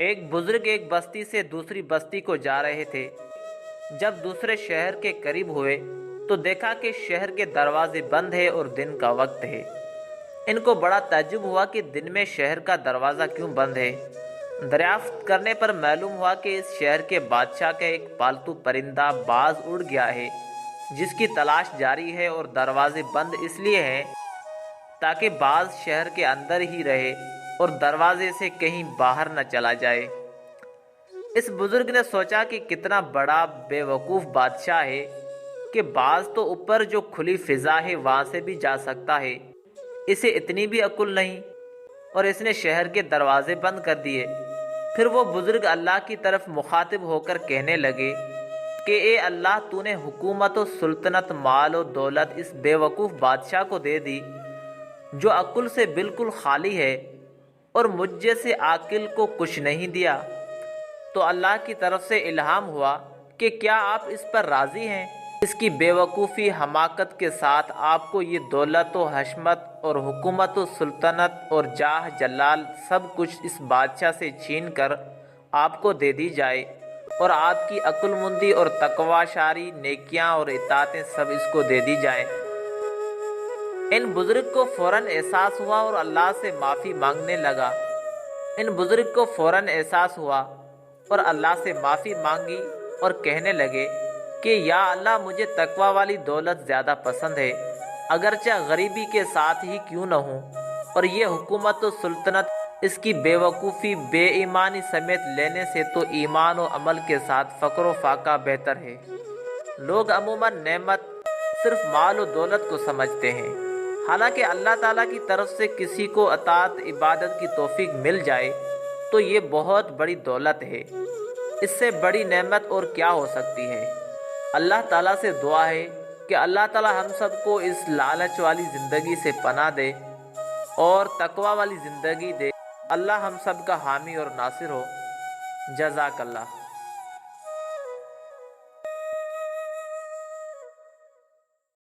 ایک بزرگ ایک بستی سے دوسری بستی کو جا رہے تھے۔ جب دوسرے شہر کے قریب ہوئے تو دیکھا کہ شہر کے دروازے بند ہیں اور دن کا وقت ہے۔ ان کو بڑا تعجب ہوا کہ دن میں شہر کا دروازہ کیوں بند ہے۔ دریافت کرنے پر معلوم ہوا کہ اس شہر کے بادشاہ کا ایک پالتو پرندہ باز اڑ گیا ہے، جس کی تلاش جاری ہے، اور دروازے بند اس لیے ہیں تاکہ باز شہر کے اندر ہی رہے اور دروازے سے کہیں باہر نہ چلا جائے۔ اس بزرگ نے سوچا کہ کتنا بڑا بے وقوف بادشاہ ہے کہ باز تو اوپر جو کھلی فضا ہے وہاں سے بھی جا سکتا ہے، اسے اتنی بھی عقل نہیں، اور اس نے شہر کے دروازے بند کر دیے۔ پھر وہ بزرگ اللہ کی طرف مخاطب ہو کر کہنے لگے کہ اے اللہ، تو نے حکومت و سلطنت، مال و دولت اس بے وقوف بادشاہ کو دے دی جو عقل سے بالکل خالی ہے، اور مجھ جیسے عاقل کو کچھ نہیں دیا۔ تو اللہ کی طرف سے الہام ہوا کہ کیا آپ اس پر راضی ہیں؟ اس کی بے وقوفی حماقت کے ساتھ آپ کو یہ دولت و حشمت اور حکومت و سلطنت اور جاہ جلال سب کچھ اس بادشاہ سے چھین کر آپ کو دے دی جائے، اور آپ کی عقل مندی اور تقوی شاری، نیکیاں اور اطاعتیں سب اس کو دے دی جائیں۔ ان بزرگ کو فوراً احساس ہوا اور اللہ سے معافی مانگنے لگا۔ ان بزرگ کو فوراً احساس ہوا اور اللہ سے معافی مانگی اور کہنے لگے کہ یا اللہ، مجھے تقوی والی دولت زیادہ پسند ہے، اگرچہ غریبی کے ساتھ ہی کیوں نہ ہوں، اور یہ حکومت و سلطنت اس کی بے وقوفی، بے ایمانی سمیت لینے سے تو ایمان و عمل کے ساتھ فقر و فاقہ بہتر ہے۔ لوگ عموماً نعمت صرف مال و دولت کو سمجھتے ہیں، حالانکہ اللہ تعالیٰ کی طرف سے کسی کو اطاعت عبادت کی توفیق مل جائے تو یہ بہت بڑی دولت ہے۔ اس سے بڑی نعمت اور کیا ہو سکتی ہے؟ اللہ تعالیٰ سے دعا ہے کہ اللہ تعالیٰ ہم سب کو اس لالچ والی زندگی سے پناہ دے اور تقوی والی زندگی دے۔ اللہ ہم سب کا حامی اور ناصر ہو۔ جزاک اللہ۔